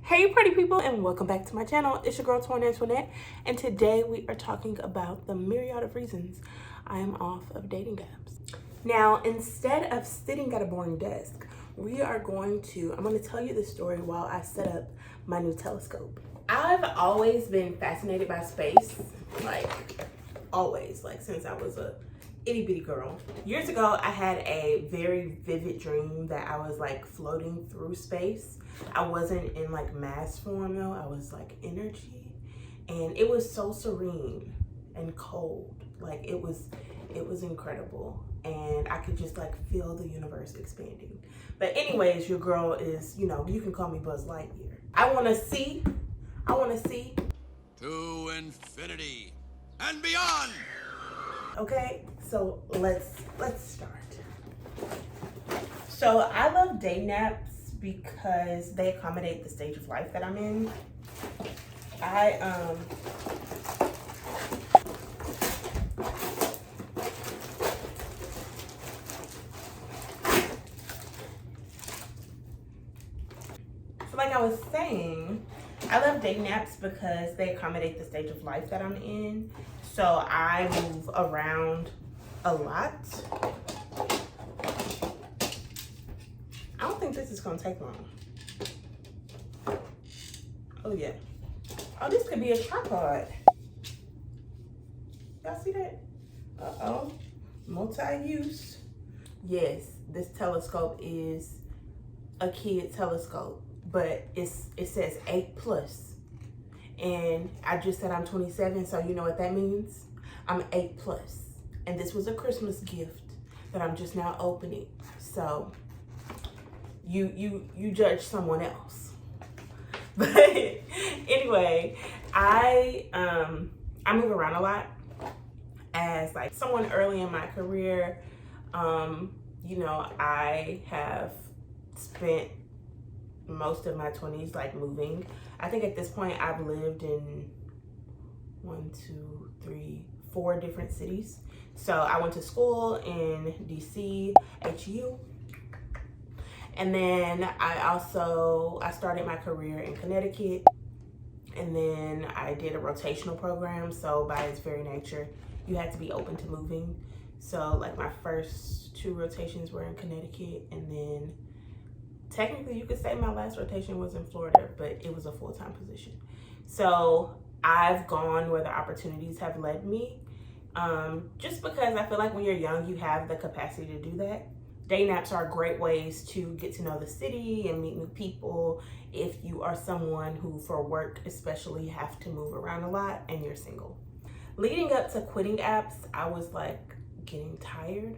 Hey pretty people, and welcome back to my channel. It's your girl Antoinette, and today we are talking about the myriad of reasons I am off of dating apps. Now, instead of sitting at a boring desk, I'm going to tell you the story while I set up my new telescope. I've always been fascinated by space, always, since I was a itty bitty girl. Years ago, I had a very vivid dream that I was floating through space. I wasn't in mass form though, I was energy, and it was so serene and cold. It was incredible, and I could just feel the universe expanding. But anyways, your girl is, you can call me Buzz Lightyear. I want to see to infinity and beyond. Okay, so let's start. So I love dating apps because they accommodate the stage of life that I'm in. So like I was saying, I love dating apps because they accommodate the stage of life that I'm in. So I move around a lot. I don't think this is gonna take long. Oh yeah. Oh, this could be a tripod. Y'all see that? Uh-oh, multi-use. Yes, this telescope is a kid telescope, but it says 8+. And I just said I'm 27, so you know what that means? I'm 8+. And this was a Christmas gift that I'm just now opening. So you judge someone else. But anyway, I move around a lot as someone early in my career. I have spent most of my 20s moving. I think at this point I've lived in 4 different cities. So I went to school in DC, HU. And then I started my career in Connecticut. And then I did a rotational program. So by its very nature, you had to be open to moving. So my first 2 rotations were in Connecticut, and then technically you could say my last rotation was in Florida, but it was a full-time position. So I've gone where the opportunities have led me, just because I feel when you're young, you have the capacity to do that. Dating apps are great ways to get to know the city and meet new people if you are someone who, for work especially, have to move around a lot and you're single. Leading up to quitting apps, I was getting tired.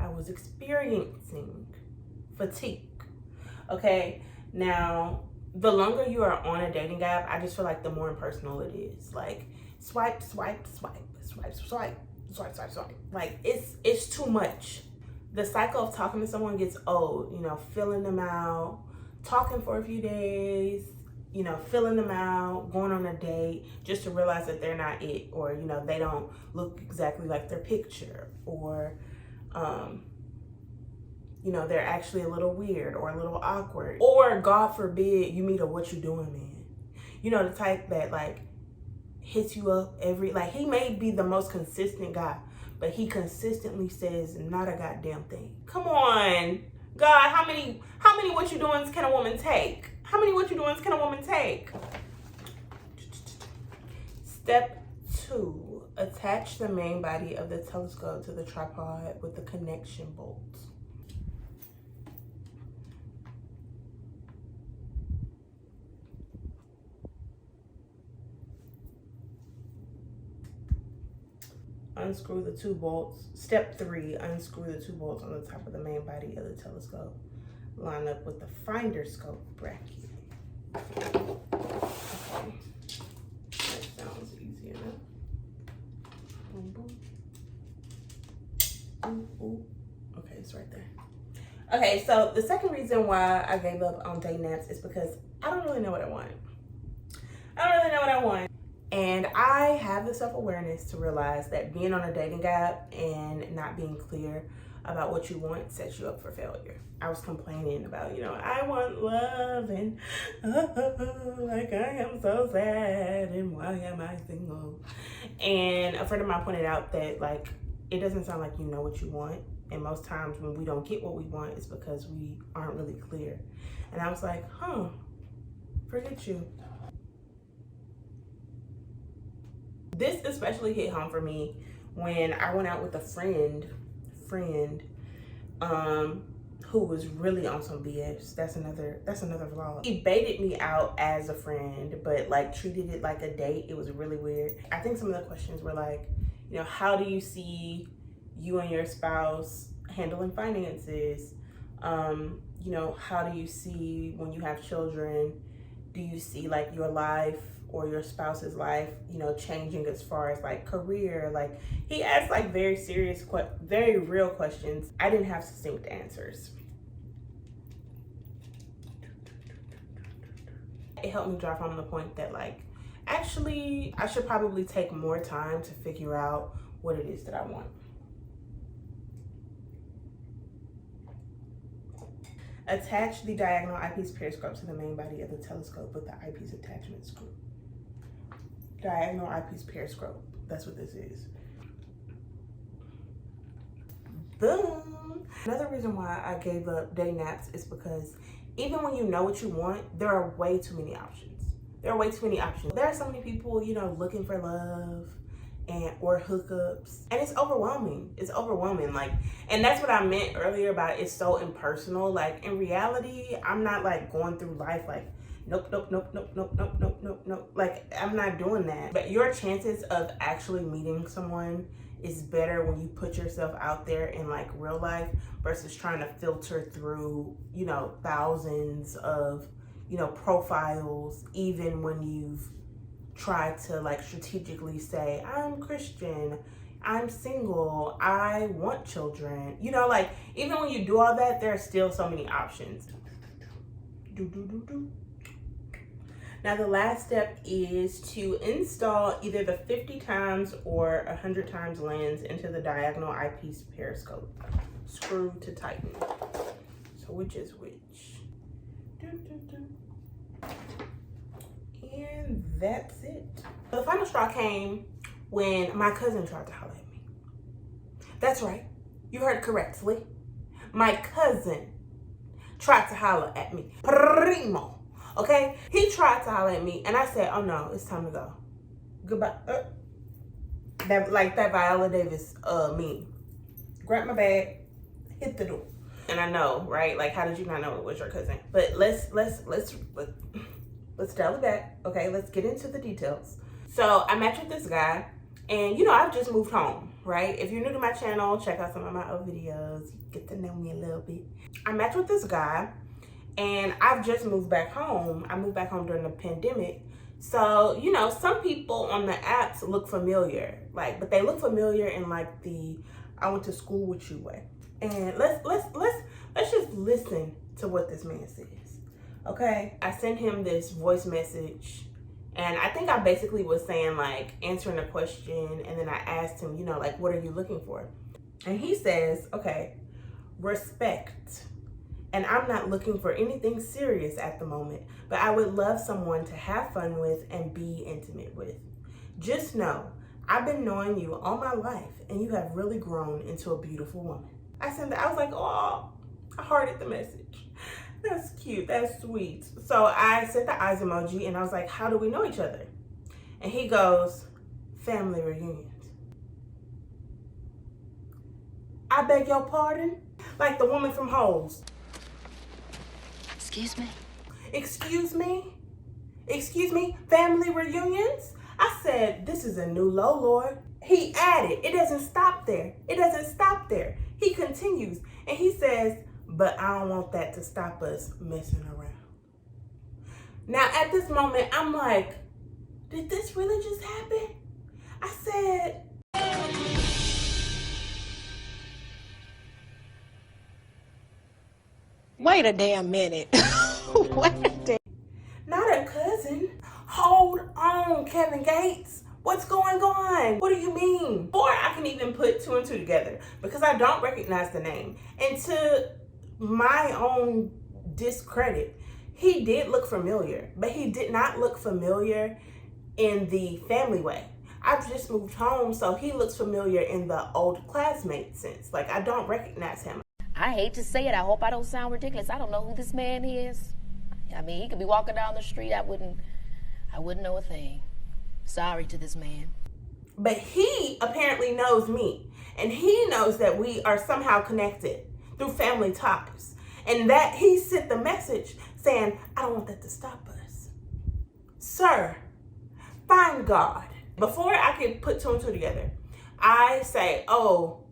I was experiencing fatigue. Okay, now the longer you are on a dating app, I just feel the more impersonal it is. Swipe, swipe, swipe, swipe, swipe, swipe, swipe, swipe. It's too much. The cycle of talking to someone gets old, filling them out, talking for a few days, filling them out, going on a date just to realize that they're not it, or, they don't look exactly like their picture, or, they're actually a little weird or a little awkward, or God forbid you meet a what you doing man. The type that hits you up he may be the most consistent guy, but he consistently says not a goddamn thing. Come on, God, how many what you doings can a woman take? How many what you doings can a woman take? Step 2, attach the main body of the telescope to the tripod with the connection bolts. Unscrew the 2 bolts. Step 3, unscrew the 2 bolts on the top of the main body of the telescope. Line up with the finder scope bracket. Okay. That sounds easy enough. Boom, boom. Ooh, ooh. Okay, it's right there. Okay, so the second reason why I gave up on dating apps is because I don't really know what I want. And I have the self-awareness to realize that being on a dating app and not being clear about what you want sets you up for failure. I was complaining about, I want love and like I am so sad and why am I single? And a friend of mine pointed out that like it doesn't sound like you know what you want. And most times when we don't get what we want, it's because we aren't really clear. And I was like, forget you. This especially hit home for me when I went out with a friend who was really on some BS. That's another vlog. He baited me out as a friend, but like treated it like a date. It was really weird. I think some of the questions were like, how do you see you and your spouse handling finances? How do you see when you have children? Do you see like your life or your spouse's life, changing as far as like career? Like he asked like very serious, very real questions. I didn't have succinct answers. It helped me drive home the point that like, actually, I should probably take more time to figure out what it is that I want. Attach the diagonal eyepiece periscope to the main body of the telescope with the eyepiece attachment screw. Diagonal eyepiece periscope. That's what this is. Boom. Another reason why I gave up dating apps is because even when you know what you want, there are way too many options. There are so many people, looking for love or hookups, and it's overwhelming. Like, and that's what I meant earlier about it's so impersonal. Like in reality, I'm not like going through life like nope. Like I'm not doing that. But your chances of actually meeting someone is better when you put yourself out there in like real life versus trying to filter through, thousands of, profiles, even when you've tried to like strategically say, I'm Christian, I'm single, I want children. Like even when you do all that, there are still so many options. Now the last step is to install either the 50 times or 100 times lens into the diagonal eyepiece periscope. Screw to tighten. So which is which? And that's it. The final straw came when my cousin tried to holler at me. That's right, you heard correctly. My cousin tried to holler at me. Primo. Okay, he tried to holler at me, and I said, "Oh no, it's time to go. Goodbye." That Viola Davis meme. Grab my bag, hit the door, and I know, right? Like, how did you not know it was your cousin? But let's dial it back. Okay, let's get into the details. So I matched with this guy, and I've just moved home, right? If you're new to my channel, check out some of my old videos. Get to know me a little bit. I matched with this guy. And I've just moved back home. I moved back home during the pandemic. So, some people on the apps look familiar, but they look familiar in like the I went to school with you way. And let's just listen to what this man says. Okay? I sent him this voice message, and I think I basically was saying like answering a question, and then I asked him, like, what are you looking for? And he says, okay, respect. And I'm not looking for anything serious at the moment, but I would love someone to have fun with and be intimate with. Just know, I've been knowing you all my life, and you have really grown into a beautiful woman. I was like, oh, I hearted the message. That's cute, that's sweet. So I sent the eyes emoji, and I was like, how do we know each other? And he goes, family reunions. I beg your pardon? Like the woman from Holes. Excuse me? Excuse me? Excuse me? Family reunions? I said, this is a new low, Lord. He added, it doesn't stop there. It doesn't stop there. He continues, and he says, but I don't want that to stop us messing around. Now, at this moment, I'm like, did this really just happen? I said, wait a damn minute. Wait a damn. not a cousin. Hold on, Kevin Gates. What's going on? What do you mean? Before I can even put two and two together, because I don't recognize the name. And to my own discredit, he did look familiar, but he did not look familiar in the family way. I've just moved home, so he looks familiar in the old classmate sense. Like, I don't recognize him. I hate to say it. I hope I don't sound ridiculous. I don't know who this man is. I mean, he could be walking down the street. I wouldn't know a thing. Sorry to this man. But he apparently knows me, and he knows that we are somehow connected through family ties, and that he sent the message saying, I don't want that to stop us. Sir, find God. Before I could put two and two together, I say, oh,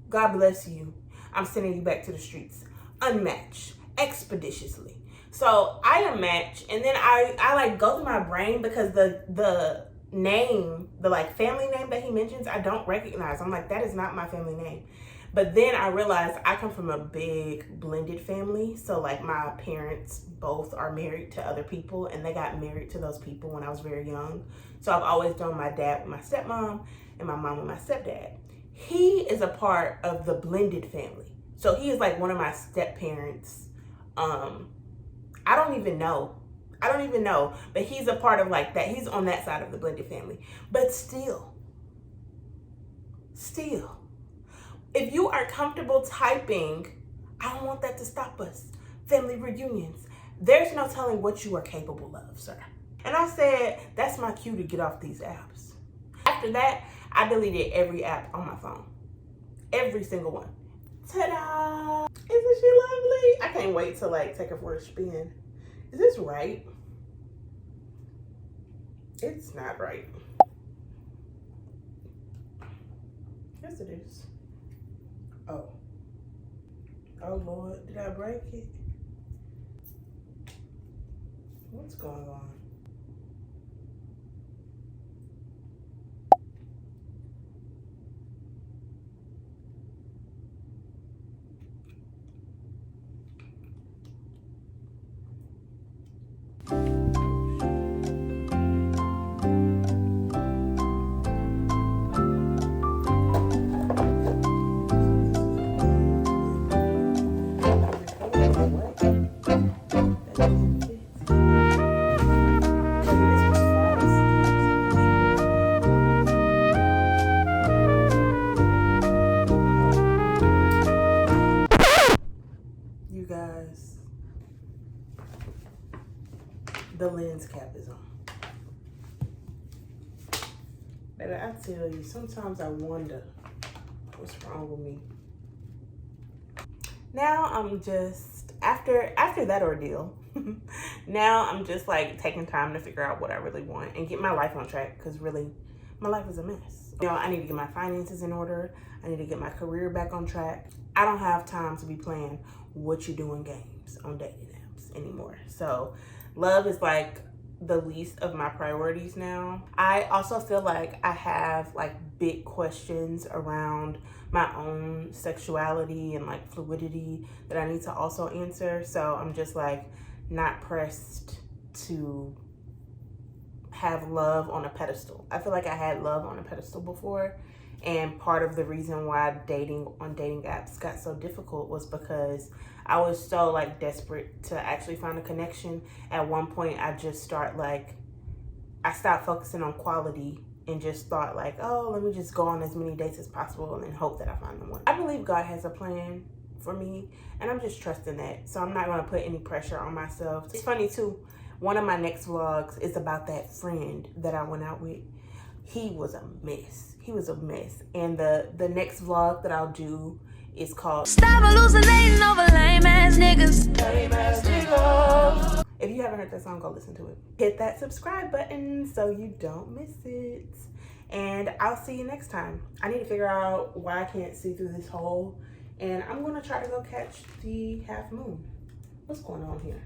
God bless you. I'm sending you back to the streets. Unmatched, expeditiously. So I unmatch, and then I like go through my brain because the name, the like family name that he mentions, I don't recognize. I'm like, that is not my family name. But then I realized I come from a big blended family. So like my parents both are married to other people, and they got married to those people when I was very young. So I've always known my dad with my stepmom and my mom with my stepdad. He is a part of the blended family. So he is like one of my step parents. I don't even know, but he's a part of like that. He's on that side of the blended family. But still, if you are comfortable typing, I don't want that to stop us, family reunions, there's no telling what you are capable of, sir. And I said, that's my cue to get off these apps. After that, I deleted every app on my phone. Every single one. Ta-da! Isn't she lovely? I can't wait to like take her for a spin. Is this right? It's not right. Yes, it is. Oh. Oh Lord, did I break it? What's going on? The lens cap is on. Baby, I tell you, sometimes I wonder what's wrong with me. Now I'm just, after that ordeal, now I'm just like taking time to figure out what I really want and get my life on track, because really, my life is a mess. You know, I need to get my finances in order. I need to get my career back on track. I don't have time to be playing what you doing games on dating apps anymore. So love is like the least of my priorities now. I also feel like I have like big questions around my own sexuality and like fluidity that I need to also answer. So I'm just like not pressed to have love on a pedestal. I feel like I had love on a pedestal before, and part of the reason why dating on dating apps got so difficult was because I was so like desperate to actually find a connection. At one point I stopped focusing on quality and just thought like, oh, let me just go on as many dates as possible and then hope that I find the one. I believe God has a plan for me, and I'm just trusting that. So I'm not gonna put any pressure on myself. It's funny too, one of my next vlogs is about that friend that I went out with. He was a mess. And the next vlog that I'll do is called Stop Hallucinating Over Lame Ass Niggas. Lame Ass Niggas. If you haven't heard that song, go listen to it. Hit that subscribe button so you don't miss it. And I'll see you next time. I need to figure out why I can't see through this hole. And I'm gonna try to go catch the half moon. What's going on here?